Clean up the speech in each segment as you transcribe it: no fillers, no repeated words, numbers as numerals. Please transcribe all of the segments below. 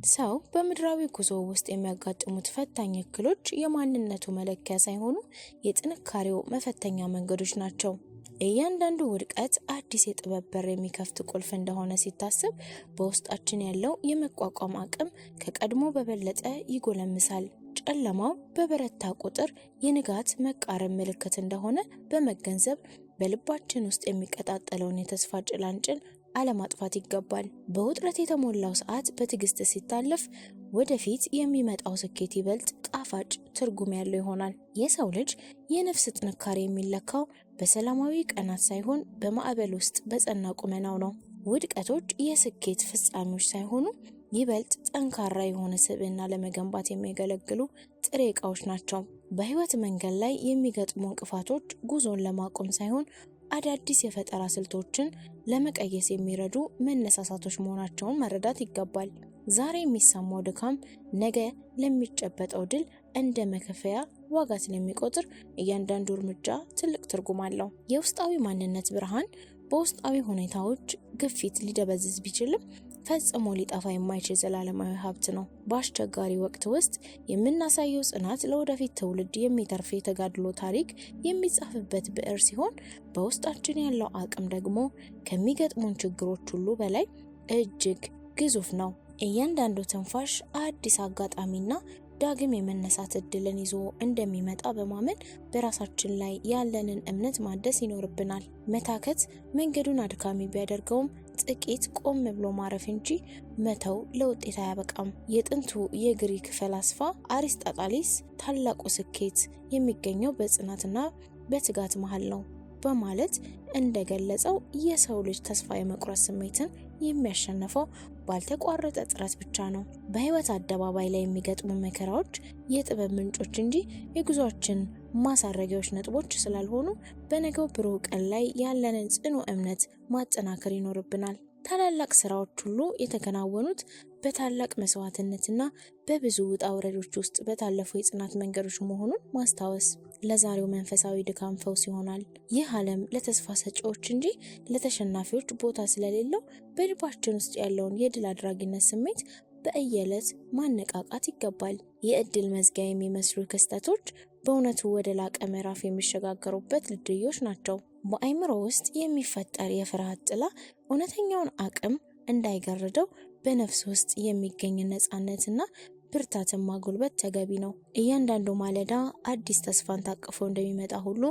ሰው በምድራዊ ጉዞ ውስጥ የሚያጋጥሙት ፈታኝ እክሎች የማንነቱ መለኪያ ሳይሆኑ የጥንካሬው መፈተኛ መንገዶች ናቸው። እያንዳንዱ ውድቀት አዲስ የጥበብ በር የሚከፍት ቁልፍ እንደሆነ ሲታሰብ፣ በውስጣችን ያለው የመቋቋም አቅም ከቀድሞ በበለጠ ይጎለምሳል። ጨለማው በበረታ ቁጥር የንጋት መቃረብ ምልክት እንደሆነ በመገንዘብ በልባችን ውስጥ የሚቀጣጠለውን የተስፋ ጭላንጭል አለማጥፋት ይገባል። በውጥረት የተሞላው ሰዓት በትዕግስት ሲታለፍ ወደፊት የሚመጣው ስኬት ይበልጥ ጣፋጭ ትርጉም ያለው ይሆናል። የሰው ልጅ የነፍስ ጥንካሬ የሚለካው በሰላማዊ ቀናት ሳይሆን በማዕበል ውስጥ በጸና ቁመናው ነው። ውድቀቶች የስኬት ፍጻሜዎች ሳይሆኑ ይበልጥ ጠንካራ የሆነ ስብዕና ለመገንባት የሚያገለግሉ ጥሬ ዕቃዎች ናቸው። በህይወት መንገድ ላይ የሚገጥሙ እንቅፋቶች ጉዞን ለማቆም ሳይሆን አዳዲስ የፈጠራ ስልቶችን ለመቀየስ የሚረዱ መነሳሳቶች መሆናቸውን መረዳት ይገባል። ዛሬ የሚሰማው ድካም ነገ ለሚጨበጠው ድል እንደ መከፈያ ዋጋ ስለሚቆጥር እያንዳንዱ እርምጃ ትልቅ ትርጉም አለው። የውስጣዊ ማንነት ብርሃን በውስጣዊ ሁኔታዎች ግፊት ሊደበዝዝ ቢችልም ፈጽሞ ሊጠፋ የማይችል ዘላለማዊ ሀብት ነው። በአስቸጋሪ ወቅት ውስጥ የምናሳየው ጽናት ለወደፊት ትውልድ የሚተርፍ የተጋድሎ ታሪክ የሚጻፍበት ብዕር ሲሆን፣ በውስጣችን ያለው አቅም ደግሞ ከሚገጥሙን ችግሮች ሁሉ በላይ እጅግ ግዙፍ ነው። እያንዳንዱ ትንፋሽ አዲስ አጋጣሚና ዳግም የመነሳት እድልን ይዞ እንደሚመጣ በማመን በራሳችን ላይ ያለንን እምነት ማደስ ይኖርብናል። መታከት መንገዱን አድካሚ ቢያደርገውም ጥቂት ቆም ብሎ ማረፍ እንጂ መተው ለውጤት አያበቃም። የጥንቱ የግሪክ ፈላስፋ አሪስጣጣሊስ ታላቁ ስኬት የሚገኘው በጽናትና በትጋት መሃል ነው በማለት እንደገለጸው፣ የሰው ልጅ ተስፋ የመቁረጥ ስሜትን የሚያሸንፈው ባልተቋረጠ ጥረት ብቻ ነው። በህይወት አደባባይ ላይ የሚገጥሙ መከራዎች የጥበብ ምንጮች እንጂ የጉዟችን ማሳረጊያዎች ነጥቦች ስላልሆኑ በነገው ብሩህ ቀን ላይ ያለንን ጽኑ እምነት ማጠናከር ይኖርብናል። ታላላቅ ስራዎች ሁሉ የተከናወኑት በታላቅ መስዋዕትነትና በብዙ ውጣ ውረዶች ውስጥ በታለፉ የጽናት መንገዶች መሆኑን ማስታወስ ለዛሬው መንፈሳዊ ድካም ፈውስ ይሆናል። ይህ ዓለም ለተስፋ ሰጪዎች እንጂ ለተሸናፊዎች ቦታ ስለሌለው በልባችን ውስጥ ያለውን የድል አድራጊነት ስሜት በእየለት ማነቃቃት ይገባል። የእድል መዝጊያ የሚመስሉ ክስተቶች በእውነቱ ወደ ላቀ ምዕራፍ የሚሸጋገሩበት ድልድዮች ናቸው። በአእምሮ ውስጥ የሚፈጠር የፍርሃት ጥላ እውነተኛውን አቅም እንዳይጋርደው በነፍስ ውስጥ የሚገኝ ነፃነትና ብርታትን ማጎልበት ተገቢ ነው። እያንዳንዱ ማለዳ አዲስ ተስፋን ታቅፎ እንደሚመጣ ሁሉ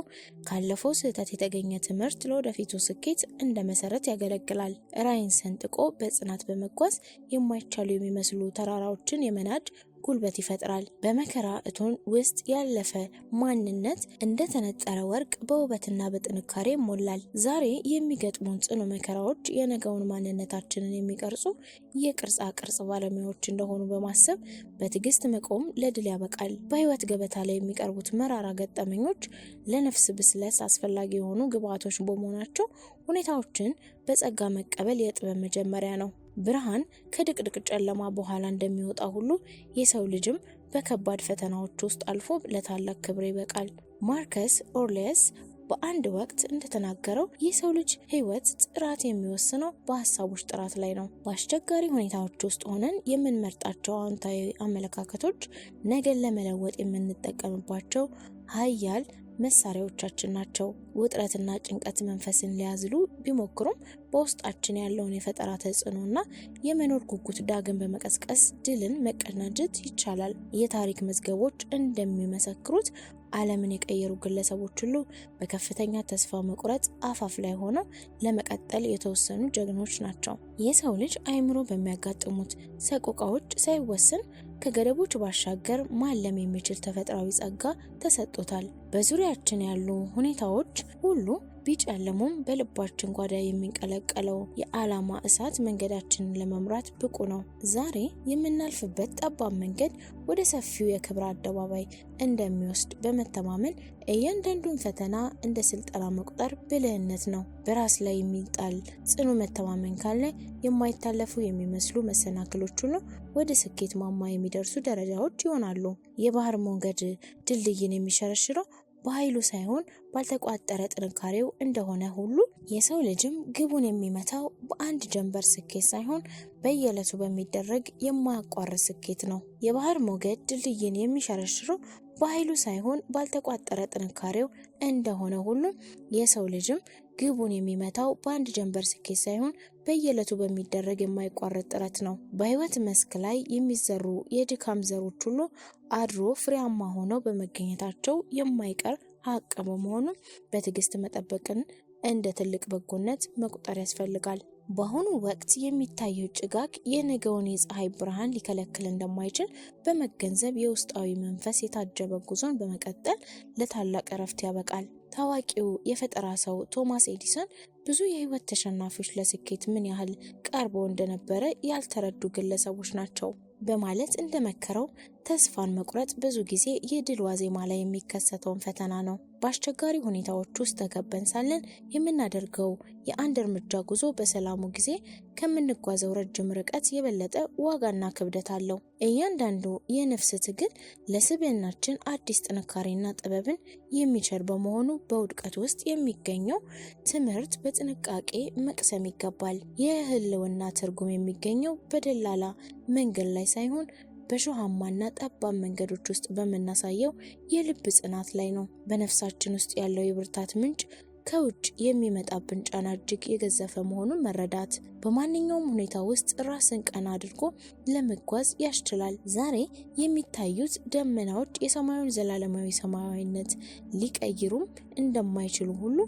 ካለፈው ስህተት የተገኘ ትምህርት ለወደፊቱ ስኬት እንደ መሰረት ያገለግላል። ራዕይን ሰንጥቆ በጽናት በመጓዝ የማይቻሉ የሚመስሉ ተራራዎችን የመናድ ጉልበት ይፈጥራል። በመከራ እቶን ውስጥ ያለፈ ማንነት እንደ ተነጠረ ወርቅ በውበትና በጥንካሬ ይሞላል። ዛሬ የሚገጥሙን ጽኑ መከራዎች የነገውን ማንነታችንን የሚቀርጹ የቅርጻ ቅርጽ ባለሙያዎች እንደሆኑ በማሰብ በትዕግስት መቆም ለድል ያበቃል። በህይወት ገበታ ላይ የሚቀርቡት መራራ ገጠመኞች ለነፍስ ብስለት አስፈላጊ የሆኑ ግብዓቶች በመሆናቸው ሁኔታዎችን በጸጋ መቀበል የጥበብ መጀመሪያ ነው። ብርሃን ከድቅድቅ ጨለማ በኋላ እንደሚወጣ ሁሉ የሰው ልጅም በከባድ ፈተናዎች ውስጥ አልፎ ለታላቅ ክብር ይበቃል። ማርከስ ኦርሊየስ በአንድ ወቅት እንደተናገረው የሰው ልጅ ህይወት ጥራት የሚወስነው በሀሳቦች ጥራት ላይ ነው። በአስቸጋሪ ሁኔታዎች ውስጥ ሆነን የምንመርጣቸው አዎንታዊ አመለካከቶች ነገን ለመለወጥ የምንጠቀምባቸው ኃያል መሳሪያዎቻችን ናቸው። ውጥረትና ጭንቀት መንፈስን ሊያዝሉ ቢሞክሩም በውስጣችን ያለውን የፈጠራ ተጽዕኖና የመኖር ጉጉት ዳግም በመቀስቀስ ድልን መቀናጀት ይቻላል። የታሪክ መዝገቦች እንደሚመሰክሩት ዓለምን የቀየሩ ግለሰቦች ሁሉ በከፍተኛ ተስፋ መቁረጥ አፋፍ ላይ ሆነው ለመቀጠል የተወሰኑ ጀግኖች ናቸው። የሰው ልጅ አእምሮ በሚያጋጥሙት ሰቆቃዎች ሳይወሰን ከገደቦች ባሻገር ማለም የሚችል ተፈጥሯዊ ጸጋ ተሰጥቶታል። በዙሪያችን ያሉ ሁኔታዎች ሁሉ ቢጨልሙም በልባችን ጓዳ የሚንቀለቀለው የዓላማ እሳት መንገዳችንን ለመምራት ብቁ ነው። ዛሬ የምናልፍበት ጠባብ መንገድ ወደ ሰፊው የክብር አደባባይ እንደሚወስድ በመተማመን እያንዳንዱን ፈተና እንደ ስልጠና መቁጠር ብልህነት ነው። በራስ ላይ የሚጣል ጽኑ መተማመን ካለ የማይታለፉ የሚመስሉ መሰናክሎች ሁሉ ወደ ስኬት ማማ የሚደርሱ ደረጃዎች ይሆናሉ። የባህር ሞገድ ድልድይን የሚሸረሽረው በኃይሉ ሳይሆን ባልተቋጠረ ጥንካሬው እንደሆነ ሁሉ የሰው ልጅም ግቡን የሚመታው በአንድ ጀንበር ስኬት ሳይሆን በየዕለቱ በሚደረግ የማያቋርጥ ስኬት ነው። የባህር ሞገድ ድልድይን የሚሸረሽረው በኃይሉ ሳይሆን ባልተቋጠረ ጥንካሬው እንደሆነ ሁሉ የሰው ልጅም ግቡን የሚመታው በአንድ ጀንበር ስኬት ሳይሆን በየዕለቱ በሚደረግ የማይቋረጥ ጥረት ነው። በህይወት መስክ ላይ የሚዘሩ የድካም ዘሮች ሁሉ አድሮ ፍሬያማ ሆነው በመገኘታቸው የማይቀር ሀቅ በመሆኑ በትዕግስት መጠበቅን እንደ ትልቅ በጎነት መቁጠር ያስፈልጋል። በአሁኑ ወቅት የሚታየው ጭጋግ የነገውን የፀሐይ ብርሃን ሊከለክል እንደማይችል በመገንዘብ የውስጣዊ መንፈስ የታጀበ ጉዞን በመቀጠል ለታላቅ እረፍት ያበቃል። ታዋቂው የፈጠራ ሰው ቶማስ ኤዲሰን ብዙ የህይወት ተሸናፊዎች ለስኬት ምን ያህል ቀርበው እንደነበረ ያልተረዱ ግለሰቦች ናቸው በማለት እንደመከረው ተስፋን መቁረጥ ብዙ ጊዜ የድል ዋዜማ ላይ የሚከሰተውን ፈተና ነው። በአስቸጋሪ ሁኔታዎች ውስጥ ተከበን ሳለን የምናደርገው የአንድ እርምጃ ጉዞ በሰላሙ ጊዜ ከምንጓዘው ረጅም ርቀት የበለጠ ዋጋና ክብደት አለው። እያንዳንዱ የነፍስ ትግል ለስብዕናችን አዲስ ጥንካሬና ጥበብን የሚቸር በመሆኑ በውድቀት ውስጥ የሚገኘው ትምህርት በጥንቃቄ መቅሰም ይገባል። የህልውና ትርጉም የሚገኘው በደላላ መንገድ ላይ ሳይሆን በሾሃማና ጠባብ መንገዶች ውስጥ በምናሳየው የልብ ጽናት ላይ ነው። በነፍሳችን ውስጥ ያለው የብርታት ምንጭ ከውጭ የሚመጣብን ጫና እጅግ የገዘፈ መሆኑን መረዳት በማንኛውም ሁኔታ ውስጥ ራስን ቀና አድርጎ ለመጓዝ ያስችላል። ዛሬ የሚታዩት ደመናዎች የሰማዩን ዘላለማዊ ሰማያዊነት ሊቀይሩም እንደማይችሉ ሁሉ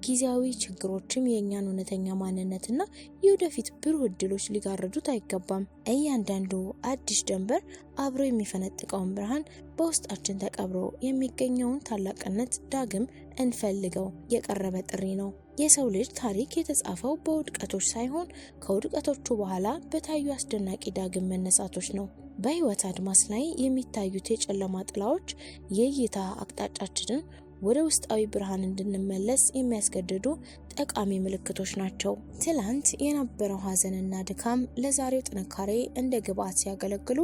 ጊዜያዊ ችግሮችም የእኛን እውነተኛ ማንነትና የወደፊት ብሩህ ዕድሎች ሊጋርዱት አይገባም። እያንዳንዱ አዲስ ጀንበር አብሮ የሚፈነጥቀውን ብርሃን በውስጣችን ተቀብሮ የሚገኘውን ታላቅነት ዳግም እንፈልገው የቀረበ ጥሪ ነው። የሰው ልጅ ታሪክ የተጻፈው በውድቀቶች ሳይሆን ከውድቀቶቹ በኋላ በታዩ አስደናቂ ዳግም መነሳቶች ነው። በህይወት አድማስ ላይ የሚታዩት የጨለማ ጥላዎች የእይታ አቅጣጫችንን ወደ ውስጣዊ ብርሃን እንድንመለስ የሚያስገድዱ ጠቃሚ ምልክቶች ናቸው። ትላንት የነበረው ሐዘንና ድካም ለዛሬው ጥንካሬ እንደ ግብዓት ሲያገለግሉ፣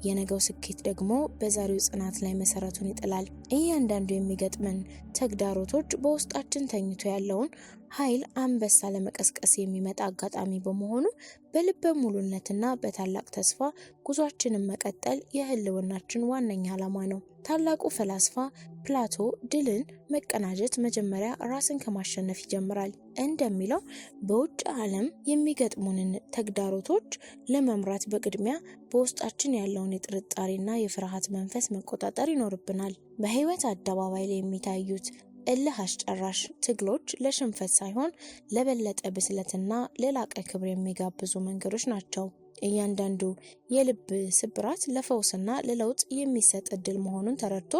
የነገው ስኬት ደግሞ በዛሬው ጽናት ላይ መሰረቱን ይጥላል። እያንዳንዱ የሚገጥመን ተግዳሮቶች በውስጣችን ተኝቶ ያለውን ኃይል አንበሳ ለመቀስቀስ የሚመጣ አጋጣሚ በመሆኑ በልበ ሙሉነትና በታላቅ ተስፋ ጉዟችንን መቀጠል የህልውናችን ዋነኛ ዓላማ ነው። ታላቁ ፈላስፋ ፕላቶ ድልን መቀናጀት መጀመሪያ ራስን ከማሸነፍ ይጀምራል እንደሚለው በውጭ ዓለም የሚገጥሙንን ተግዳሮቶች ለመምራት በቅድሚያ በውስጣችን ያለውን የጥርጣሬና የፍርሃት መንፈስ መቆጣጠር ይኖርብናል። በህይወት አደባባይ ላይ የሚታዩት እልህ አስጨራሽ ትግሎች ለሽንፈት ሳይሆን ለበለጠ ብስለትና ለላቀ ክብር የሚጋብዙ መንገዶች ናቸው። እያንዳንዱ የልብ ስብራት ለፈውስና ለለውጥ የሚሰጥ እድል መሆኑን ተረድቶ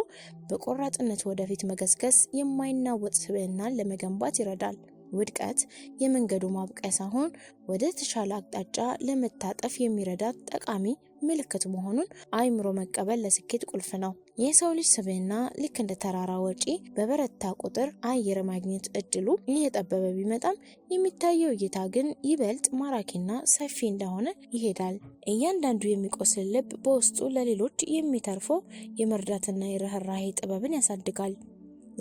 በቆራጥነት ወደፊት መገስገስ የማይናወጥ ስብዕናን ለመገንባት ይረዳል። ውድቀት የመንገዱ ማብቂያ ሳይሆን ወደ ተሻለ አቅጣጫ ለመታጠፍ የሚረዳ ጠቃሚ ምልክት መሆኑን አእምሮ መቀበል ለስኬት ቁልፍ ነው። የሰው ልጅ ስብዕና ልክ እንደ ተራራ ወጪ በበረታ ቁጥር አየር ማግኘት እድሉ እየጠበበ ቢመጣም የሚታየው እይታ ግን ይበልጥ ማራኪና ሰፊ እንደሆነ ይሄዳል። እያንዳንዱ የሚቆስል ልብ በውስጡ ለሌሎች የሚተርፈው የመርዳትና የርህራሄ ጥበብን ያሳድጋል።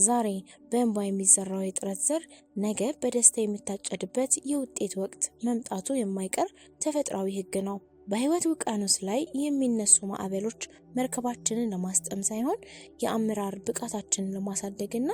ዛሬ በእንባ የሚዘራው የጥረት ዘር ነገ በደስታ የሚታጨድበት የውጤት ወቅት መምጣቱ የማይቀር ተፈጥሯዊ ሕግ ነው። በህይወት ውቅያኖስ ላይ የሚነሱ ማዕበሎች መርከባችንን ለማስጠም ሳይሆን የአመራር ብቃታችንን ለማሳደግና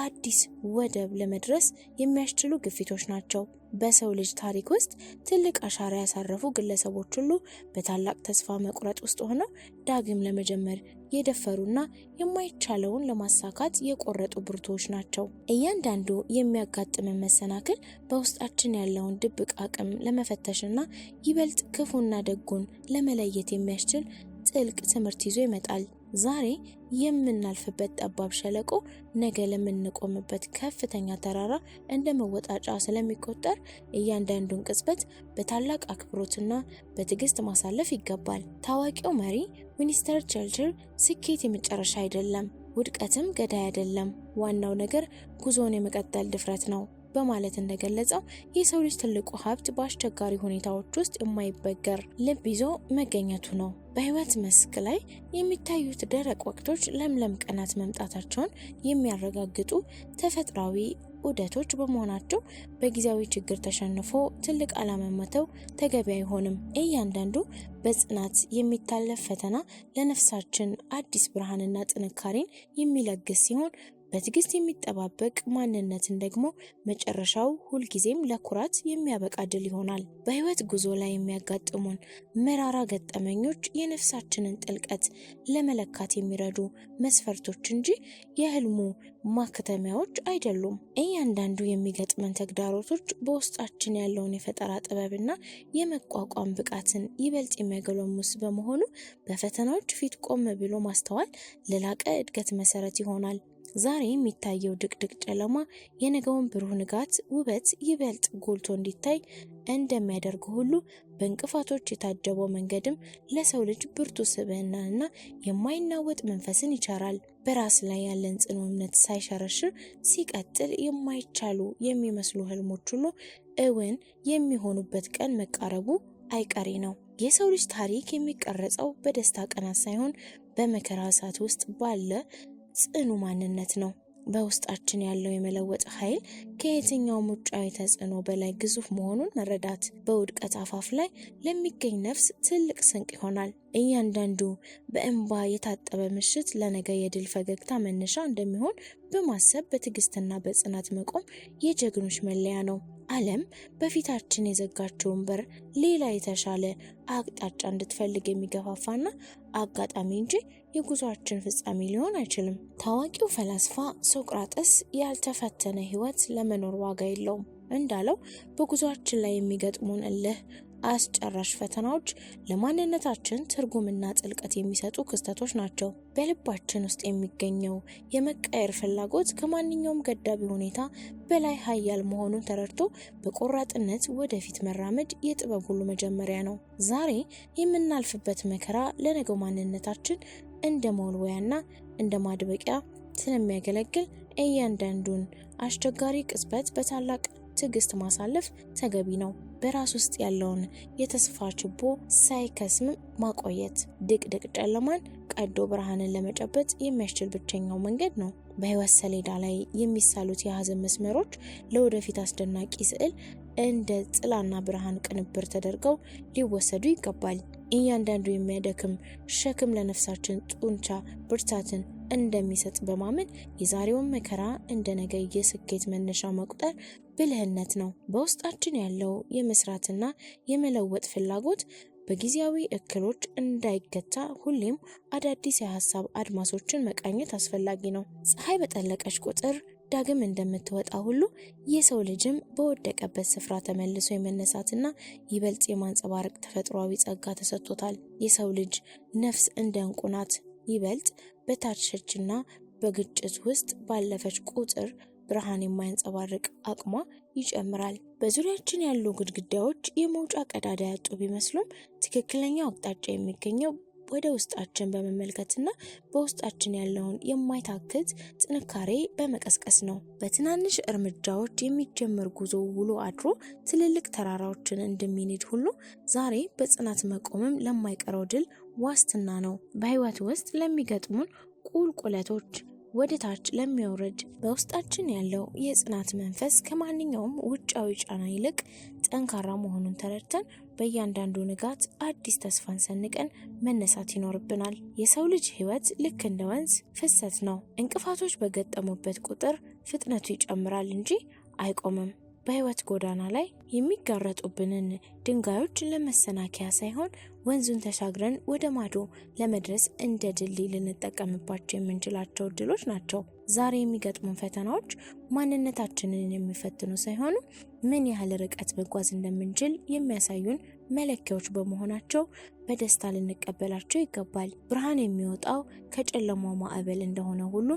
አዲስ ወደብ ለመድረስ የሚያስችሉ ግፊቶች ናቸው። በሰው ልጅ ታሪክ ውስጥ ትልቅ አሻራ ያሳረፉ ግለሰቦች ሁሉ በታላቅ ተስፋ መቁረጥ ውስጥ ሆነው ዳግም ለመጀመር የደፈሩና የማይቻለውን ለማሳካት የቆረጡ ብርቱዎች ናቸው። እያንዳንዱ የሚያጋጥመን መሰናክል በውስጣችን ያለውን ድብቅ አቅም ለመፈተሽና ይበልጥ ክፉና ደጉን ለመለየት የሚያስችል ጥልቅ ትምህርት ይዞ ይመጣል። ዛሬ የምናልፍበት ጠባብ ሸለቆ ነገ ለምንቆምበት ከፍተኛ ተራራ እንደ መወጣጫ ስለሚቆጠር እያንዳንዱን ቅጽበት በታላቅ አክብሮትና በትዕግስት ማሳለፍ ይገባል። ታዋቂው መሪ ዊንስተን ቸርችል ስኬት የመጨረሻ አይደለም፣ ውድቀትም ገዳይ አይደለም፣ ዋናው ነገር ጉዞን የመቀጠል ድፍረት ነው በማለት እንደገለጸው የሰው ልጅ ትልቁ ሀብት በአስቸጋሪ ሁኔታዎች ውስጥ የማይበገር ልብ ይዞ መገኘቱ ነው። በህይወት መስክ ላይ የሚታዩት ደረቅ ወቅቶች ለምለም ቀናት መምጣታቸውን የሚያረጋግጡ ተፈጥሯዊ ዑደቶች በመሆናቸው በጊዜያዊ ችግር ተሸንፎ ትልቅ ዓላማ መተው ተገቢ አይሆንም። እያንዳንዱ በጽናት የሚታለፍ ፈተና ለነፍሳችን አዲስ ብርሃንና ጥንካሬን የሚለግስ ሲሆን በትዕግስት የሚጠባበቅ ማንነትን ደግሞ መጨረሻው ሁልጊዜም ለኩራት የሚያበቃ ድል ይሆናል። በህይወት ጉዞ ላይ የሚያጋጥሙን መራራ ገጠመኞች የነፍሳችንን ጥልቀት ለመለካት የሚረዱ መስፈርቶች እንጂ የህልሙ ማክተሚያዎች አይደሉም። እያንዳንዱ የሚገጥመን ተግዳሮቶች በውስጣችን ያለውን የፈጠራ ጥበብና የመቋቋም ብቃትን ይበልጥ የሚያጎለምስ በመሆኑ በፈተናዎች ፊት ቆም ብሎ ማስተዋል ለላቀ እድገት መሰረት ይሆናል። ዛሬ የሚታየው ድቅድቅ ጨለማ የነገውን ብሩህ ንጋት ውበት ይበልጥ ጎልቶ እንዲታይ እንደሚያደርግ ሁሉ በእንቅፋቶች የታጀበው መንገድም ለሰው ልጅ ብርቱ ስብዕናንና የማይናወጥ መንፈስን ይቸራል። በራስ ላይ ያለን ጽኑ እምነት ሳይሸረሽር ሲቀጥል የማይቻሉ የሚመስሉ ህልሞች ሁሉ እውን የሚሆኑበት ቀን መቃረቡ አይቀሬ ነው። የሰው ልጅ ታሪክ የሚቀረጸው በደስታ ቀናት ሳይሆን በመከራ እሳት ውስጥ ባለ ጽኑ ማንነት ነው። በውስጣችን ያለው የመለወጥ ኃይል ከየትኛውም ውጫዊ ተጽዕኖ በላይ ግዙፍ መሆኑን መረዳት በውድቀት አፋፍ ላይ ለሚገኝ ነፍስ ትልቅ ስንቅ ይሆናል። እያንዳንዱ በእንባ የታጠበ ምሽት ለነገ የድል ፈገግታ መነሻ እንደሚሆን በማሰብ በትዕግስትና በጽናት መቆም የጀግኖች መለያ ነው። ዓለም በፊታችን የዘጋችውን በር ሌላ የተሻለ አቅጣጫ እንድትፈልግ የሚገፋፋና አጋጣሚ እንጂ የጉዟችን ፍጻሜ ሊሆን አይችልም። ታዋቂው ፈላስፋ ሶቅራጥስ ያልተፈተነ ህይወት ለመኖር ዋጋ የለውም እንዳለው በጉዟችን ላይ የሚገጥሙን እልህ አስጨራሽ ፈተናዎች ለማንነታችን ትርጉምና ጥልቀት የሚሰጡ ክስተቶች ናቸው። በልባችን ውስጥ የሚገኘው የመቀየር ፍላጎት ከማንኛውም ገዳቢ ሁኔታ በላይ ኃያል መሆኑን ተረድቶ በቆራጥነት ወደፊት መራመድ የጥበብ ሁሉ መጀመሪያ ነው። ዛሬ የምናልፍበት መከራ ለነገው ማንነታችን እንደ መወልወያና እንደ ማድበቂያ ስለሚያገለግል እያንዳንዱን አስቸጋሪ ቅጽበት በታላቅ ትዕግስት ማሳለፍ ተገቢ ነው። በራስ ውስጥ ያለውን የተስፋ ችቦ ሳይከስም ማቆየት ድቅድቅ ጨለማን ቀዶ ብርሃንን ለመጨበጥ የሚያስችል ብቸኛው መንገድ ነው። በህይወት ሰሌዳ ላይ የሚሳሉት የሀዘን መስመሮች ለወደፊት አስደናቂ ስዕል እንደ ጥላና ብርሃን ቅንብር ተደርገው ሊወሰዱ ይገባል። እያንዳንዱ የሚያደክም ሸክም ለነፍሳችን ጡንቻ ብርታትን እንደሚሰጥ በማመን የዛሬውን መከራ እንደ ነገ የስኬት መነሻ መቁጠር ብልህነት ነው። በውስጣችን ያለው የመስራትና የመለወጥ ፍላጎት በጊዜያዊ እክሎች እንዳይገታ ሁሌም አዳዲስ የሀሳብ አድማሶችን መቃኘት አስፈላጊ ነው። ፀሐይ በጠለቀች ቁጥር ዳግም እንደምትወጣ ሁሉ የሰው ልጅም በወደቀበት ስፍራ ተመልሶ የመነሳትና ይበልጥ የማንጸባረቅ ተፈጥሯዊ ጸጋ ተሰጥቶታል። የሰው ልጅ ነፍስ እንደ ዕንቁ ናት። ይበልጥ በታሸችና በግጭት ውስጥ ባለፈች ቁጥር ብርሃን የማያንጸባርቅ አቅሟ ይጨምራል። በዙሪያችን ያሉ ግድግዳዎች የመውጫ ቀዳዳ ያጡ ቢመስሉም ትክክለኛው አቅጣጫ የሚገኘው ወደ ውስጣችን በመመልከትና በውስጣችን ያለውን የማይታክት ጥንካሬ በመቀስቀስ ነው። በትናንሽ እርምጃዎች የሚጀምር ጉዞ ውሎ አድሮ ትልልቅ ተራራዎችን እንደሚንድ ሁሉ ዛሬ በጽናት መቆምም ለማይቀረው ድል ዋስትና ነው። በህይወት ውስጥ ለሚገጥሙን ቁልቁለቶች ወደ ታች ለሚወርድ በውስጣችን ያለው የጽናት መንፈስ ከማንኛውም ውጫዊ ጫና ይልቅ ጠንካራ መሆኑን ተረድተን በእያንዳንዱ ንጋት አዲስ ተስፋን ሰንቀን መነሳት ይኖርብናል። የሰው ልጅ ህይወት ልክ እንደ ወንዝ ፍሰት ነው። እንቅፋቶች በገጠሙበት ቁጥር ፍጥነቱ ይጨምራል እንጂ አይቆምም። በህይወት ጎዳና ላይ የሚጋረጡብንን ድንጋዮች ለመሰናከያ ሳይሆን ወንዙን ተሻግረን ወደ ማዶ ለመድረስ እንደ ድልድይ ልንጠቀምባቸው የምንችላቸው እድሎች ናቸው። ዛሬ የሚገጥሙን ፈተናዎች ማንነታችንን የሚፈትኑ ሳይሆኑ ምን ያህል ርቀት መጓዝ እንደምንችል የሚያሳዩን መለኪያዎች በመሆናቸው በደስታ ልንቀበላቸው ይገባል። ብርሃን የሚወጣው ከጨለማው ማዕበል እንደሆነ ሁሉ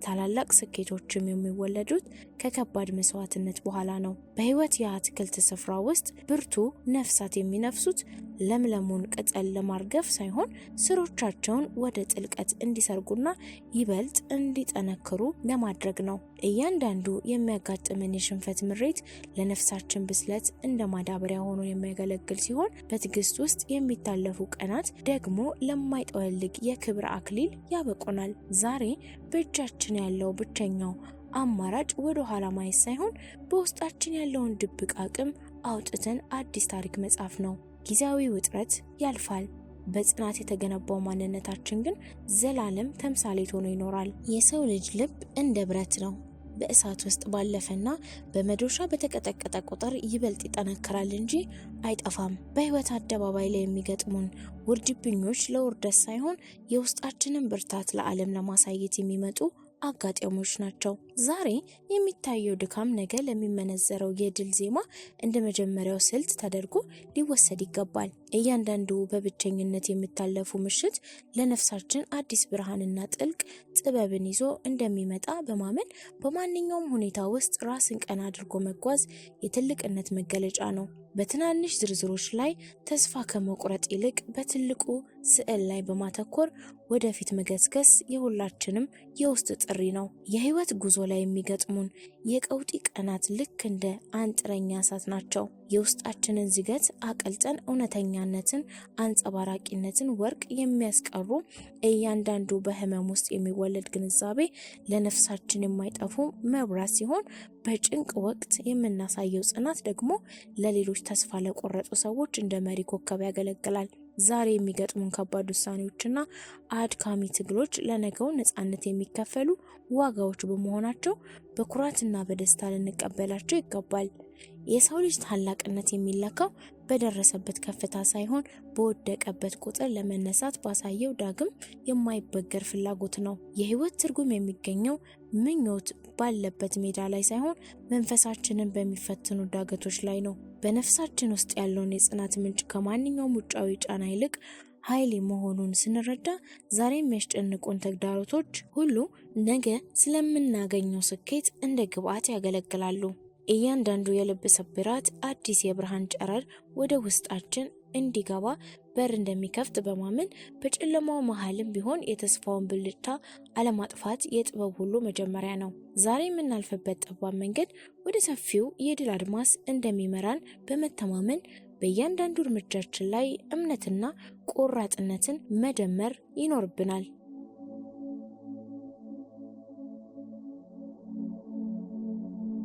ታላላቅ ስኬቶችም የሚወለዱት ከከባድ መስዋዕትነት በኋላ ነው። በሕይወት የአትክልት ስፍራ ውስጥ ብርቱ ነፍሳት የሚነፍሱት ለምለሙን ቅጠል ለማርገፍ ሳይሆን ስሮቻቸውን ወደ ጥልቀት እንዲሰርጉና ይበልጥ እንዲጠነክሩ ለማድረግ ነው። እያንዳንዱ የሚያጋጥመን የሽንፈት ምሬት ለነፍሳችን ብስለት እንደ ማዳበሪያ ሆኖ የሚያገለግል ሲሆን በትዕግስት ውስጥ የሚታለፉ ቀናት ደግሞ ለማይጠወልግ የክብር አክሊል ያበቁናል። ዛሬ በእጃችን ያለው ብቸኛው አማራጭ ወደ ኋላ ማየት ሳይሆን በውስጣችን ያለውን ድብቅ አቅም አውጥተን አዲስ ታሪክ መጻፍ ነው። ጊዜያዊ ውጥረት ያልፋል። በጽናት የተገነባው ማንነታችን ግን ዘላለም ተምሳሌት ሆኖ ይኖራል። የሰው ልጅ ልብ እንደ ብረት ነው። በእሳት ውስጥ ባለፈና በመዶሻ በተቀጠቀጠ ቁጥር ይበልጥ ይጠነክራል እንጂ አይጠፋም። በሕይወት አደባባይ ላይ የሚገጥሙን ውርጅብኞች ለውርደት ሳይሆን የውስጣችንን ብርታት ለዓለም ለማሳየት የሚመጡ አጋጣሚዎች ናቸው። ዛሬ የሚታየው ድካም ነገ ለሚመነዘረው የድል ዜማ እንደ መጀመሪያው ስልት ተደርጎ ሊወሰድ ይገባል። እያንዳንዱ በብቸኝነት የሚታለፉ ምሽት ለነፍሳችን አዲስ ብርሃንና ጥልቅ ጥበብን ይዞ እንደሚመጣ በማመን በማንኛውም ሁኔታ ውስጥ ራስን ቀና አድርጎ መጓዝ የትልቅነት መገለጫ ነው። በትናንሽ ዝርዝሮች ላይ ተስፋ ከመቁረጥ ይልቅ በትልቁ ስዕል ላይ በማተኮር ወደፊት መገስገስ የሁላችንም የውስጥ ጥሪ ነው። የህይወት ጉዞ ላይ የሚገጥሙን የቀውጢ ቀናት ልክ እንደ አንጥረኛ እሳት ናቸው። የውስጣችንን ዝገት አቀልጠን እውነተኛነትን፣ አንጸባራቂነትን ወርቅ የሚያስቀሩ እያንዳንዱ በህመም ውስጥ የሚወለድ ግንዛቤ ለነፍሳችን የማይጠፉ መብራት ሲሆን በጭንቅ ወቅት የምናሳየው ጽናት ደግሞ ለሌሎች ተስፋ ለቆረጡ ሰዎች እንደ መሪ ኮከብ ያገለግላል። ዛሬ የሚገጥሙን ከባድ ውሳኔዎችና አድካሚ ትግሎች ለነገው ነጻነት የሚከፈሉ ዋጋዎች በመሆናቸው በኩራትና በደስታ ልንቀበላቸው ይገባል። የሰው ልጅ ታላቅነት የሚለካው በደረሰበት ከፍታ ሳይሆን በወደቀበት ቁጥር ለመነሳት ባሳየው ዳግም የማይበገር ፍላጎት ነው። የህይወት ትርጉም የሚገኘው ምኞት ባለበት ሜዳ ላይ ሳይሆን መንፈሳችንን በሚፈትኑ ዳገቶች ላይ ነው። በነፍሳችን ውስጥ ያለውን የጽናት ምንጭ ከማንኛውም ውጫዊ ጫና ይልቅ ኃይል መሆኑን ስንረዳ ዛሬ የሚያስጨንቁን ተግዳሮቶች ሁሉ ነገ ስለምናገኘው ስኬት እንደ ግብዓት ያገለግላሉ። እያንዳንዱ የልብ ስብራት አዲስ የብርሃን ጨረር ወደ ውስጣችን እንዲገባ በር እንደሚከፍት በማመን በጨለማው መሃልም ቢሆን የተስፋውን ብልጭታ አለማጥፋት የጥበብ ሁሉ መጀመሪያ ነው። ዛሬ የምናልፍበት ጠባብ መንገድ ወደ ሰፊው የድል አድማስ እንደሚመራን በመተማመን በእያንዳንዱ እርምጃችን ላይ እምነትና ቆራጥነትን መደመር ይኖርብናል።